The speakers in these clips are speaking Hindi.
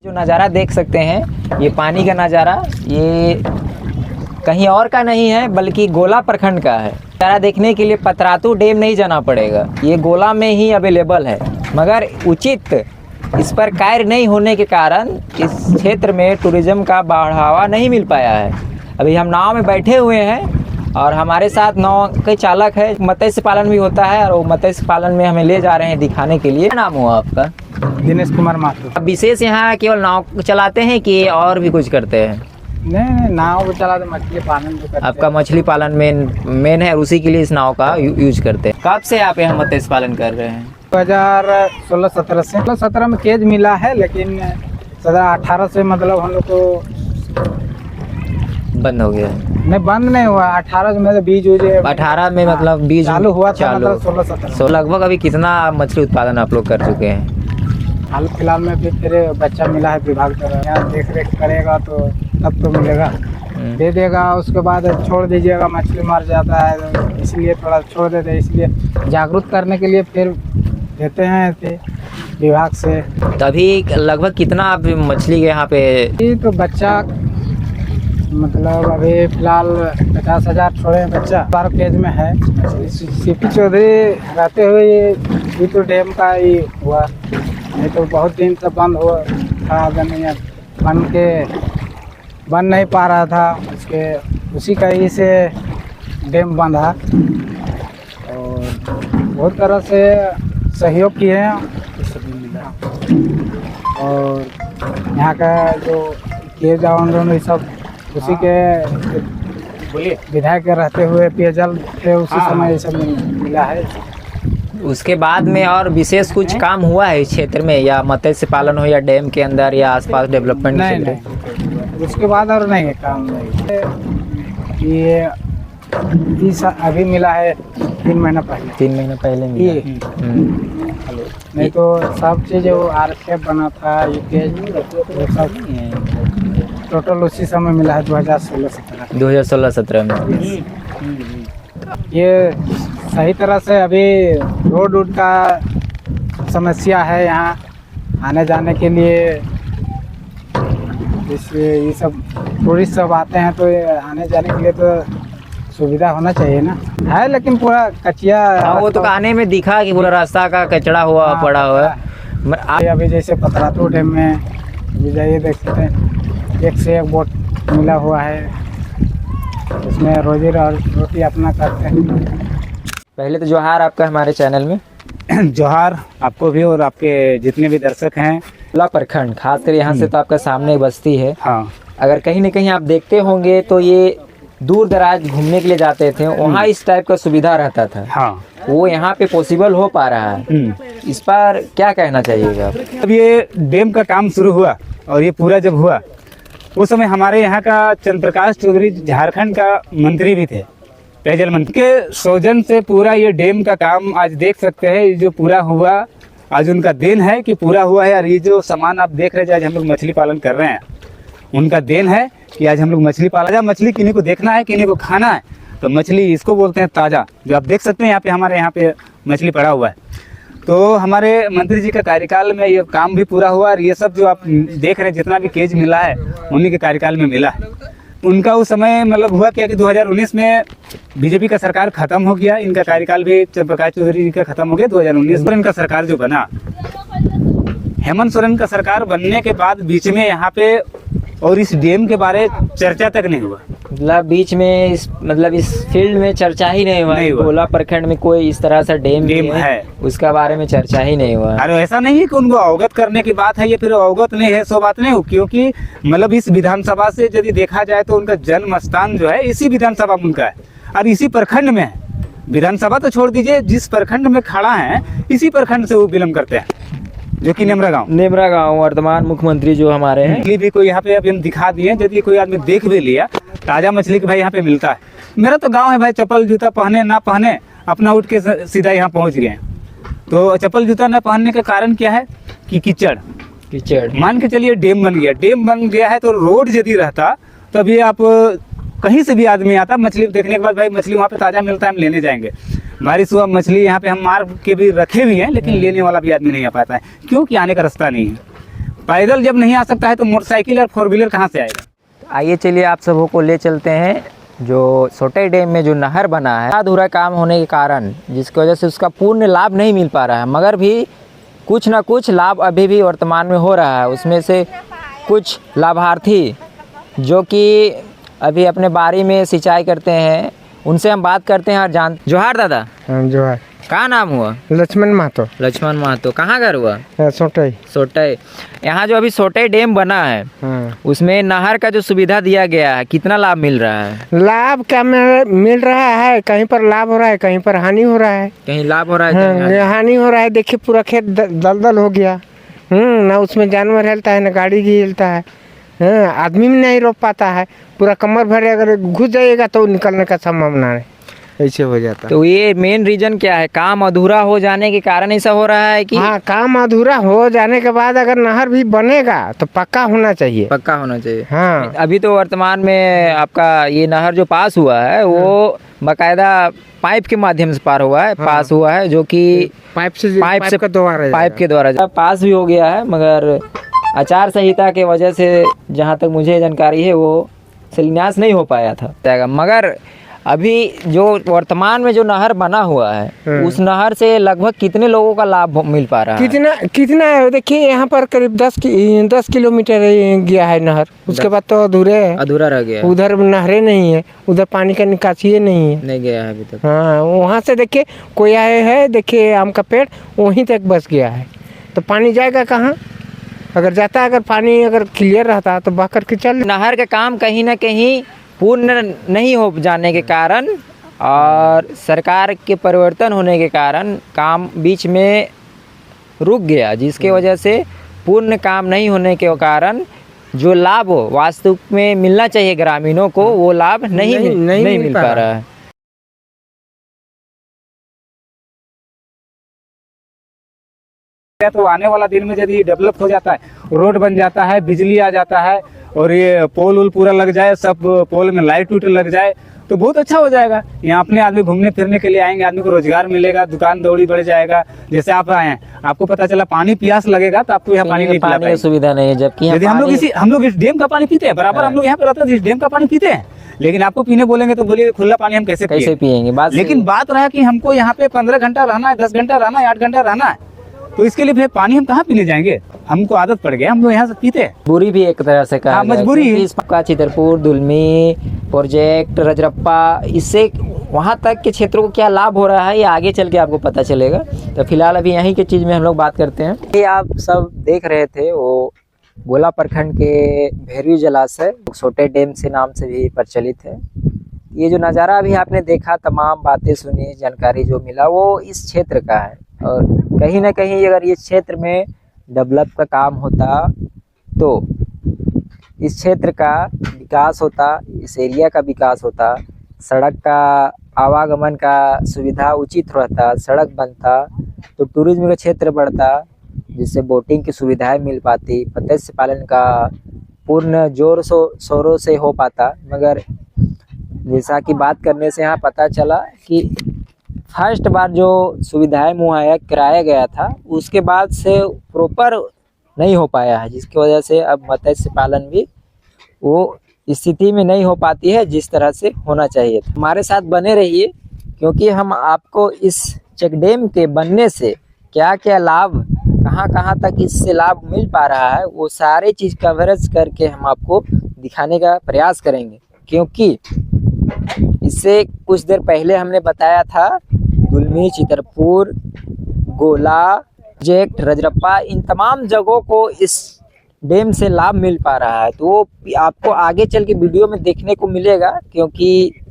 जो नज़ारा देख सकते हैं, ये पानी का नज़ारा ये कहीं और का नहीं है बल्कि गोला प्रखंड का है। नज़ारा देखने के लिए पतरातू डैम नहीं जाना पड़ेगा, ये गोला में ही अवेलेबल है। मगर उचित इस पर कार्य नहीं होने के कारण इस क्षेत्र में टूरिज़्म का बढ़ावा नहीं मिल पाया है। अभी हम नाव में बैठे हुए हैं और हमारे साथ नाव के चालक है। मत्स्य पालन भी होता है और वो मत्स्य पालन में हमें ले जा रहे हैं दिखाने के लिए। क्या नाम हुआ आपका? दिनेश कुमार माथुर। अब विशेष यहाँ केवल नाव चलाते हैं कि और भी कुछ करते हैं? नहीं, नाव चलाते, मछली पालन भी करते हैं। आपका मछली पालन मेन है और उसी के लिए इस नाव का यूज करते हैं। कब से आप यहाँ मत्स्य पालन कर रहे हैं? 2016-17 से। 17 में केज मिला है, लेकिन 17-18 से मतलब हम लोग को बंद हो गया? नहीं, बंद नहीं हुआ। 18 में बीज 18 में मतलब बीज चालू हुआ था, मतलब 16-17। तो लगभग अभी कितना मछली उत्पादन आप लोग कर चुके हैं? हाल फिलहाल में फिर बच्चा मिला है विभाग द्वारा, यहाँ देख रेख करेगा तो तब तो मिलेगा, दे देगा। उसके बाद छोड़ दीजिएगा, मछली मर जाता है, इसलिए थोड़ा छोड़ देते हैं। इसलिए जागरूक करने के लिए फिर देते हैं विभाग से। तभी लगभग कितना आप मछली के यहाँ पे? ये तो बच्चा मतलब अभी फिलहाल 50,000 छोड़े हैं बच्चा। 12 केज में है। सीपी चौधरी रहते हुए ये तो डैम का ही हुआ, नहीं तो बहुत दिन से बंद हुआ था। बन नहीं पा रहा था, उसी का ही से डैम बंधा और बहुत तरह से सहयोग किए हैं। और यहाँ का जो केज आंदोलन सब उसी के विधायक रहते हुए पेयजल थे, उसी समय ये सब मिला है। उसके बाद में और विशेष कुछ काम हुआ है इस क्षेत्र में, या मत्स्य पालन हो या डैम के अंदर या आसपास डेवलपमेंट? नहीं, उसके बाद और नहीं है काम। नहीं, ये अभी मिला है 3 महीना पहले। 3 महीना पहले मिला। नहीं तो सब चीज़ वो RFF बना था, ये सब टोटल उसी समय मिला है 2016-17 में। ये सही तरह से अभी रोड का समस्या है यहाँ आने जाने के लिए। ये सब टूरिस्ट सब आते हैं तो आने जाने के लिए तो सुविधा होना चाहिए ना। है लेकिन पूरा कच्चिया। हाँ, वो तो आने में दिखा कि पूरा रास्ता का कचड़ा हुआ पड़ा हुआ है। अभी जैसे पतरातू डैम में अभी जाइए, देख सकते हैं एक से एक बोट मिला हुआ है, उसमें रोजी रोटी अपना करते हैं। पहले तो जोहार आपका हमारे चैनल में। जोहार आपको भी और आपके जितने भी दर्शक हैं। गोला प्रखंड खासकर यहाँ से तो आपका सामने बस्ती है। हाँ, अगर कहीं न कहीं आप देखते होंगे तो ये दूर दराज घूमने के लिए जाते थे, वहाँ इस टाइप का सुविधा रहता था। हाँ, वो यहाँ पे पॉसिबल हो पा रहा है। इस पर क्या कहना चाहिएगा? अब ये डैम का काम शुरू हुआ और ये पूरा जब हुआ उस समय हमारे यहाँ का चंद्रप्रकाश चौधरी झारखंड का मंत्री भी थे, पेयजल मंत्री के सौजन से पूरा ये डैम का काम आज देख सकते हैं। ये जो पूरा हुआ आज उनका देन है कि पूरा हुआ है। और ये जो सामान आप देख रहे हैं, आज हम लोग मछली पालन कर रहे हैं, उनका देन है कि आज हम लोग मछली पालन। मछली किन्हीं को देखना है, किन्हीं को खाना है, तो मछली इसको बोलते हैं ताज़ा। जो आप देख सकते हैं यहाँ पे हमारे यहाँ पे मछली पड़ा हुआ है। तो हमारे मंत्री जी का कार्यकाल में ये काम भी पूरा हुआ। और ये सब जो आप देख रहे हैं जितना भी केज मिला है उन्हीं के कार्यकाल में मिला है। उनका उस समय मतलब हुआ क्या कि 2019 में बीजेपी का सरकार खत्म हो गया। इनका कार्यकाल भी चंद्रप्रकाश चौधरी जी का खत्म हो गया 2019 में। इनका सरकार जो बना, हेमंत सोरेन का सरकार बनने के बाद बीच में यहाँ पे और इस डैम के बारे चर्चा तक नहीं हुआ। मतलब बीच में इस फील्ड में चर्चा ही नहीं हुआ। गोला प्रखंड में कोई इस तरह से डैम है, उसका बारे में चर्चा ही नहीं हुआ। अरे ऐसा नहीं है कि उनको अवगत करने की बात है, ये फिर अवगत नहीं है, सो बात नहीं हो। क्योंकि मतलब इस विधानसभा से यदि देखा जाए तो उनका जन्म स्थान जो है इसी विधानसभा में उनका है और इसी प्रखंड में है। विधानसभा तो छोड़ दीजिए, जिस प्रखंड में खड़ा है इसी प्रखंड से वो बिलोंग करते हैं, जो कि नेमरा गांव वर्तमान मुख्यमंत्री जो हमारे हैं। भी कोई यहाँ पे अभी हम दिखा दिए, यदि कोई आदमी देख भी लिया ताजा मछली के भाई यहाँ पे मिलता है। मेरा तो गांव है भाई, चप्पल जूता पहने ना पहने अपना उठ के सीधा यहाँ पहुँच गए। तो चप्पल जूता न पहनने का कारण क्या है कि कीचड़ मान के चलिए डैम बन गया है। तो रोड यदि रहता तो अभी आप कहीं से भी आदमी आता मछली देखने के बाद, भाई मछली वहाँ पे ताजा मिलता है, हम लेने जाएंगे। बारिश हुआ, मछली यहाँ पे हम मार के भी रखे भी हैं, लेकिन लेने वाला भी आदमी नहीं आ पाता है। क्योंकि आने का रास्ता नहीं है। पैदल जब नहीं आ सकता है तो मोटरसाइकिल और 4 व्हीलर कहाँ से आएगा। आइए चलिए आप सबों को ले चलते हैं जो सोटे डैम में जो नहर बना है अधूरा काम होने के कारण, जिसकी वजह से उसका पूर्ण लाभ नहीं मिल पा रहा है, मगर भी कुछ ना कुछ लाभ अभी भी वर्तमान में हो रहा है। उसमें से कुछ लाभार्थी जो कि अभी अपने बारी में सिंचाई करते हैं, उनसे हम बात करते हैं और जोहार दादा। जो है कहाँ नाम हुआ? लक्ष्मण महतो। लक्ष्मण महतो। कहाँ घर हुआ? सोटई। सोटे। यहाँ जो अभी सोटे डैम बना है उसमें नहर का जो सुविधा दिया गया है, कितना लाभ मिल रहा है? लाभ क्या मिल रहा है, कहीं पर लाभ हो रहा है, कहीं पर हानि हो रहा है। कहीं लाभ हो रहा है, हानि हो रहा है। देखिए पूरा खेत दलदल हो गया। ना उसमें जानवर हिलता है, ना गाड़ी भी हिलता है। आदमी भी नहीं रोक पाता है। पूरा कमर भरे अगर घुस जाएगा तो निकलने का संभावना नहीं, ऐसे हो जाता है। तो ये मेन रीजन क्या है? काम अधूरा हो जाने के कारण ऐसा हो रहा है कि? हाँ, काम अधूरा हो जाने के बाद अगर नहर भी बनेगा तो पक्का होना चाहिए। पक्का होना चाहिए। हाँ, अभी तो वर्तमान में आपका ये नहर जो पास हुआ है वो बाकायदा पाइप के माध्यम से पार हुआ है, पास हुआ है, जो कि पाइप के द्वारा पास भी हो गया है, मगर आचार संहिता के वजह से जहाँ तक मुझे जानकारी है वो शिलान्यास नहीं हो पाया था। मगर अभी जो वर्तमान में जो नहर बना हुआ है उस नहर से लगभग कितने लोगों का लाभ मिल पा रहा है? कितना है? देखिए यहाँ पर करीब 10 किलोमीटर गया है नहर, उसके बाद तो अधूरा रह गया। उधर नहरें नहीं है, उधर पानी का निकासी नहीं है, नहीं गया है अभी तक। हाँ, वहाँ से देखिए कोई आए है, देखिए आम का पेड़ वहीं तक बस गया है, तो पानी जाएगा कहाँ? अगर जाता, अगर पानी अगर क्लियर रहता तो बह करके चल। नहर का काम कहीं ना कहीं पूर्ण नहीं हो जाने के कारण और सरकार के परिवर्तन होने के कारण काम बीच में रुक गया, जिसके वजह से पूर्ण काम नहीं होने के कारण जो लाभ हो वास्तविक में मिलना चाहिए ग्रामीणों को, वो लाभ नहीं मिल पा रहा है। तो आने वाला दिन में यदि डेवलप हो जाता है, रोड बन जाता है, बिजली आ जाता है और ये पोल वोल पूरा लग जाए, सब पोल में लाइट वूट लग जाए तो बहुत अच्छा हो जाएगा। यहाँ अपने आदमी घूमने फिरने के लिए आएंगे, आदमी को रोजगार मिलेगा, दुकान दौड़ी बढ़ जाएगा। जैसे आप आए हैं, आपको पता चला पानी प्यास लगेगा तो आपको यहाँ पानी की सुविधा नहीं है, जबकि यदि हम लोग इस डैम का पानी पीते हैं, बराबर हम लोग यहाँ पे रहते हैं, इस डैम का पानी पीते हैं, लेकिन आपको पीने बोलेंगे तो बोलिए खुला पानी हम कैसे पिएंगे। लेकिन बात रहा कि हमको यहाँ पे 15 घंटा रहना है, 10 घंटा रहना है, 8 घंटा रहना है, तो इसके लिए फिर पानी हम कहाँ पीने जाएंगे? हमको आदत पड़ गया, हम लोग यहाँ से पीते हैं। मजबूरी भी एक तरह से कहा, मजबूरी है। इसका चितरपुर, दुलमी प्रोजेक्ट, रजरप्पा, इससे वहाँ तक के क्षेत्रों को क्या लाभ हो रहा है ये आगे चल के आपको पता चलेगा। तो फिलहाल अभी यहीं की चीज़ में हम लोग बात करते हैं। ये आप सब देख रहे थे वो गोला प्रखंड के भैरवी जलाशय सोटे डैम से नाम से भी प्रचलित है। ये जो नज़ारा अभी आपने देखा, तमाम बातें सुनी, जानकारी जो मिला वो इस क्षेत्र का है। और कहीं ना कहीं अगर इस क्षेत्र में डेवलप का काम होता तो इस क्षेत्र का विकास होता, इस एरिया का विकास होता, सड़क का आवागमन का सुविधा उचित रहता, सड़क बनता तो टूरिज्म का क्षेत्र बढ़ता, जिससे बोटिंग की सुविधाएं मिल पाती, मत्स्य पालन का पूर्ण जोर शोरों से हो पाता। मगर जैसा कि बात करने से यहाँ पता चला कि फर्स्ट बार जो सुविधाएं मुहैया कराया गया था उसके बाद से प्रॉपर नहीं हो पाया है, जिसकी वजह से अब मत्स्य पालन भी वो स्थिति में नहीं हो पाती है जिस तरह से होना चाहिए था। हमारे साथ बने रहिए, क्योंकि हम आपको इस चेक डैम के बनने से क्या क्या लाभ, कहाँ कहाँ तक इससे लाभ मिल पा रहा है, वो सारे चीज़ कवरेज करके हम आपको दिखाने का प्रयास करेंगे। क्योंकि इससे कुछ देर पहले हमने बताया था दुलमी, चितरपुर, गोला प्रोजेक्ट, रजरप्पा, इन तमाम जगहों को इस डैम से लाभ मिल पा रहा है। तो वो आपको आगे चल के वीडियो में देखने को मिलेगा, क्योंकि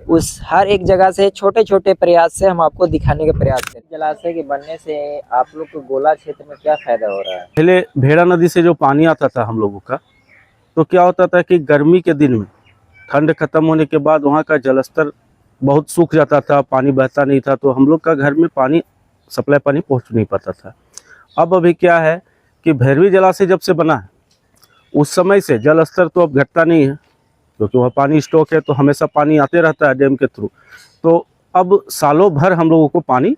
उस हर एक जगह से छोटे छोटे प्रयास से हम आपको दिखाने का प्रयास करें। जलाशय के बनने से आप लोग को गोला क्षेत्र में क्या फायदा हो रहा है? पहले भेड़ा नदी से जो पानी आता था हम लोगों का, तो क्या होता था कि गर्मी के दिन में ठंड खत्म होने के बाद वहाँ का जलस्तर बहुत सूख जाता था, पानी बहता नहीं था, तो हम लोग का घर में पानी सप्लाई पानी पहुँच नहीं पाता था। अब अभी क्या है कि भैरवी जलाशय जब से बना है उस समय से जल स्तर तो अब घटता नहीं है, क्योंकि वहाँ पानी स्टॉक है, तो हमेशा पानी आते रहता है डैम के थ्रू। तो अब सालों भर हम लोगों को पानी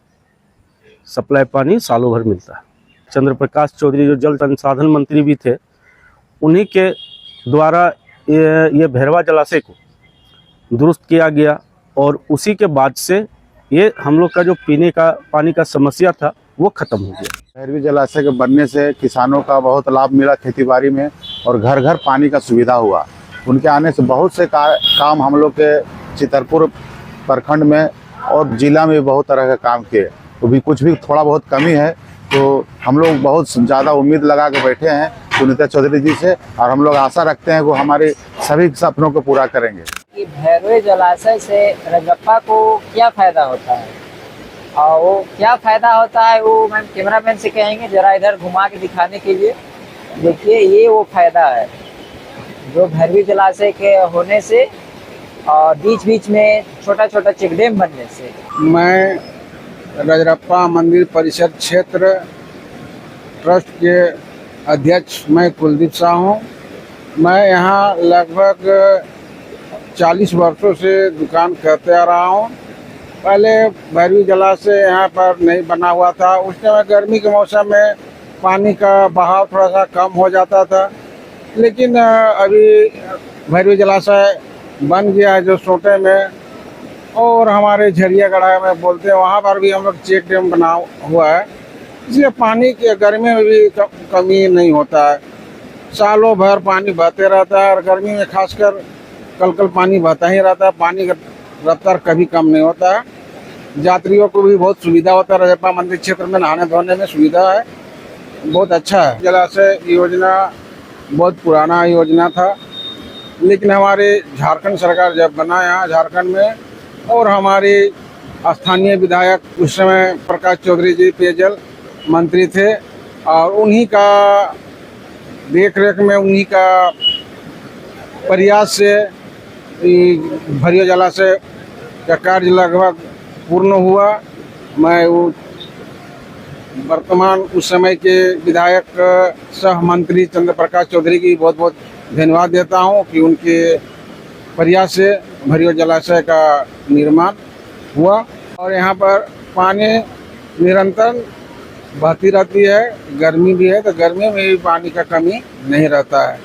सप्लाई पानी सालों भर मिलता है। चंद्र प्रकाश चौधरी जो जल संसाधन मंत्री भी थे, उन्हीं के द्वारा ये भैरवा जलाशय को दुरुस्त किया गया और उसी के बाद से ये हम लोग का जो पीने का पानी का समस्या था वो खत्म हो गया। भैरवी जलाशय के बनने से किसानों का बहुत लाभ मिला खेतीबाड़ी में और घर घर पानी का सुविधा हुआ। उनके आने से बहुत से काम हम लोग के चितरपुर प्रखंड में और जिला में बहुत तरह का काम किए। तो भी कुछ भी थोड़ा बहुत कमी है तो हम लोग बहुत ज़्यादा उम्मीद लगा के बैठे हैं सुनीता चौधरी जी से और हम लोग आशा रखते हैं कि वो हमारे सभी सपनों को पूरा करेंगे। कि भैरवे जलाशय से रजरप्पा को क्या फ़ायदा होता है और वो क्या फ़ायदा होता है वो मैम कैमरामैन से कहेंगे जरा इधर घुमा के दिखाने के लिए। देखिए ये वो फ़ायदा है जो भैरवी जलाशय के होने से और बीच बीच में छोटा छोटा चेक डैम बनने से। मैं रजरप्पा मंदिर परिषद क्षेत्र ट्रस्ट के अध्यक्ष मैं कुलदीप शाह हूँ। मैं यहाँ लगभग 40 वर्षों से दुकान करते आ रहा हूँ। पहले भैरवी जलाशय यहाँ पर नहीं बना हुआ था, उस समय गर्मी के मौसम में पानी का बहाव थोड़ा सा कम हो जाता था, लेकिन अभी भैरवी जलाशय बन गया है जो सोटे में और हमारे झरिया गढ़ा में बोलते हैं, वहाँ पर भी हम लोग चेक डैम बना हुआ है, इसलिए पानी के गर्मी में भी कमी नहीं होता है। सालों भर पानी बहते रहता है और गर्मी में खासकर कल पानी बहता ही रहता है। पानी का रफ्तार कभी कम नहीं होता है। यात्रियों को भी बहुत सुविधा होता है। रजरप्पा मंदिर क्षेत्र में नहाने धोने में सुविधा है, बहुत अच्छा है। जलाशय योजना बहुत पुराना योजना था, लेकिन हमारे झारखंड सरकार जब बना यहाँ झारखंड में और हमारे स्थानीय विधायक उस समय प्रकाश चौधरी जी पेयजल मंत्री थे और उन्हीं का देख रेख में उन्हीं का प्रयास से भैरवी जलाशय का कार्य लगभग पूर्ण हुआ। मैं वर्तमान उस समय के विधायक सह मंत्री चंद्र प्रकाश चौधरी की बहुत बहुत धन्यवाद देता हूं कि उनके प्रयास से भैरवी जलाशय का निर्माण हुआ और यहाँ पर पानी निरंतर बहती रहती है। गर्मी भी है तो गर्मी में भी पानी का कमी नहीं रहता है।